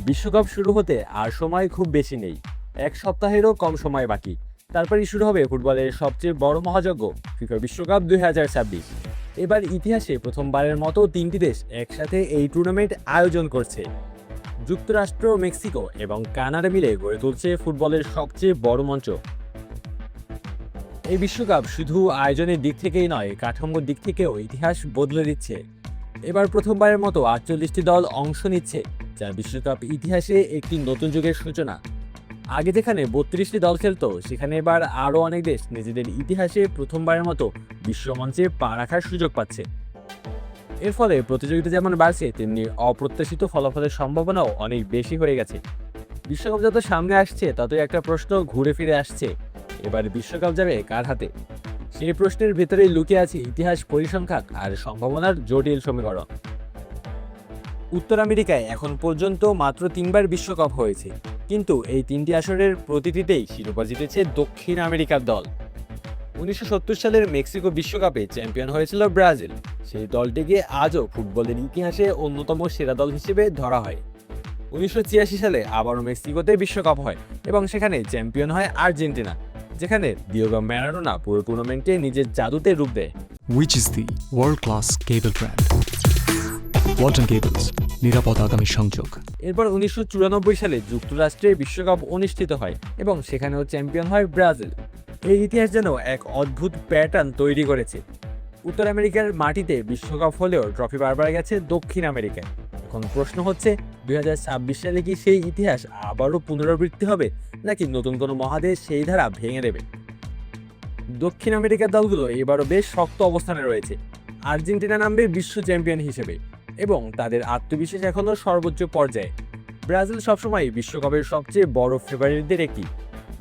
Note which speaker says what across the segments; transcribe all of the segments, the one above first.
Speaker 1: বিশ্বকাপ শুরু হতে আর সময় খুব বেশি নেই, এক সপ্তাহেরও কম সময় বাকি। তারপরই শুরু হবে ফুটবলের সবচেয়ে বড় মহাযজ্ঞ ফিফা বিশ্বকাপ 2026। এবার ইতিহাসে প্রথমবারের মতো তিনটি দেশ একসাথে এই টুর্নামেন্ট আয়োজন করছে। যুক্তরাষ্ট্র, মেক্সিকো এবং কানাডা মিলে গড়ে তুলছে ফুটবলের সবচেয়ে বড় মঞ্চ। এই বিশ্বকাপ শুধু আয়োজনের দিক থেকেই নয়, কাঠামোর দিক থেকেও ইতিহাস বদলে দিচ্ছে। এবার প্রথমবারের মতো 48টি দল অংশ নিচ্ছে, যা বিশ্বকাপ ইতিহাসে একটি নতুন যুগের সূচনা। আগে যেখানে 32টি দল খেলতো, সেখানে এবার আরও অনেক দেশ নিজেদের ইতিহাসে প্রথমবারের মতো বিশ্বমঞ্চে পা রাখার সুযোগ পাচ্ছে। এর ফলে প্রতিযোগিতা যেমন বাড়ছে, তেমনি অপ্রত্যাশিত ফলাফলের সম্ভাবনাও অনেক বেশি হয়ে গেছে। বিশ্বকাপ যত সামনে আসছে, ততই একটা প্রশ্ন ঘুরে ফিরে আসছে, এবার বিশ্বকাপ যাবে কার হাতে? সেই প্রশ্নের ভেতরেই লুকিয়ে আছে ইতিহাস, পরিসংখ্যান আর সম্ভাবনার জটিল সমীকরণ। উত্তর আমেরিকায় এখন পর্যন্ত মাত্র 3বার বিশ্বকাপ হয়েছে, কিন্তু এই 3টি আসরের প্রতিটিতেই শিরোপা জিতেছে দক্ষিণ আমেরিকার দল। 1970 সালের মেক্সিকো বিশ্বকাপে চ্যাম্পিয়ন হয়েছিল ব্রাজিল। সেই দলটিকে আজও ফুটবলের ইতিহাসে অন্যতম সেরা দল হিসেবে ধরা হয়। 1986 সালে আবারও মেক্সিকোতে বিশ্বকাপ হয় এবং সেখানে চ্যাম্পিয়ন হয় আর্জেন্টিনা, যেখানে দিয়েগো ম্যারাডোনা পুরো টুর্নামেন্টে নিজের জাদুতে রূপ দেয়।
Speaker 2: Which is the world-class cable brand? Walton cables, নিরাপদ আগামী সংযোগ।
Speaker 1: এরপর 1994 সালে যুক্তরাষ্ট্রে বিশ্বকাপ অনুষ্ঠিত হয় এবং সেখানেও চ্যাম্পিয়ন হয় ব্রাজিল। এই ইতিহাস যেন এক অদ্ভুত প্যাটার্ন তৈরি করেছে। উত্তর আমেরিকার মাটিতে বিশ্বকাপ হলেও ট্রফি বারবার গেছে দক্ষিণ আমেরিকায়। এখন প্রশ্ন হচ্ছে, 2026 সালে কি সেই ইতিহাস আবারও পুনরাবৃত্তি হবে, নাকি নতুন কোনো মহাদেশ সেই ধারা ভেঙে দেবে? দক্ষিণ আমেরিকার দলগুলো এবারও বেশ শক্ত অবস্থানে রয়েছে। আর্জেন্টিনা নামবে বিশ্ব চ্যাম্পিয়ন হিসেবে এবং তাদের আত্মবিশ্বাস এখনও সর্বোচ্চ পর্যায়ে। ব্রাজিল সবসময় বিশ্বকাপের সবচেয়ে বড় ফেভারিটদের একটি,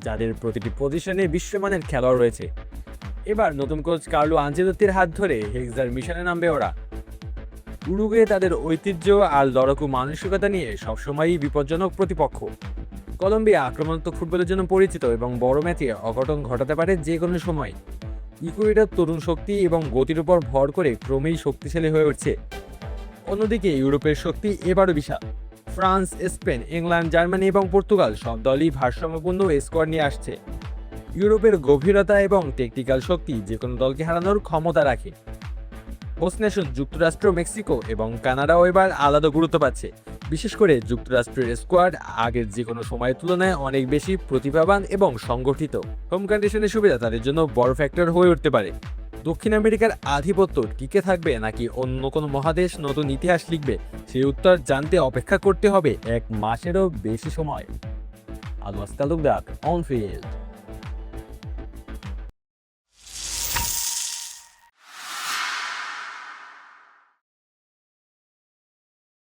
Speaker 1: যাদের প্রতিটি পজিশনে বিশ্বমানের খেলোয়াড় রয়েছে। এবার নতুন কোচ কার্লো আনচেলত্তির হাত ধরে হেক্সার মিশনে নামবে ওরা। উরুগুয়ে তাদের ঐতিহ্য আর লড়াকু মানসিকতা নিয়ে সবসময়ই বিপজ্জনক প্রতিপক্ষ। কলম্বিয়া আক্রমণাত্মক ফুটবলের জন্য পরিচিত এবং বড় ম্যাচে অঘটন ঘটাতে পারে যে কোনো সময়। ইকুয়েডর তরুণ শক্তি এবং গতির উপর ভর করে ক্রমেই শক্তিশালী হয়ে উঠছে। অন্যদিকে ইউরোপের শক্তি এবারও বিশাল। ফ্রান্স, স্পেন, ইংল্যান্ড, জার্মানি এবং পর্তুগাল সব দলই ভারসাম্যপূর্ণ স্কোয়াড নিয়ে আসছে। ইউরোপের গভীরতা এবং টেকনিক্যাল শক্তি যে কোনো দলকে হারানোর ক্ষমতা রাখে। হোস্ট নেশন যুক্তরাষ্ট্র, মেক্সিকো এবং কানাডাও এবার আলাদা গুরুত্ব পাচ্ছে। বিশেষ করে যুক্তরাষ্ট্রের স্কোয়াড আগের যে কোনো সময়ের তুলনায় অনেক বেশি প্রতিভাবান এবং সংগঠিত। হোম কন্ডিশনের সুবিধা তাদের জন্য বড় ফ্যাক্টর হয়ে উঠতে পারে। দক্ষিণ আমেরিকার আধিপত্য টিকে থাকবে, নাকি অন্য কোনো মহাদেশ নতুন ইতিহাস লিখবে, সেই উত্তর জানতে অপেক্ষা করতে হবে 1 মাসেরও বেশি সময়। Almas Talukdar, on field.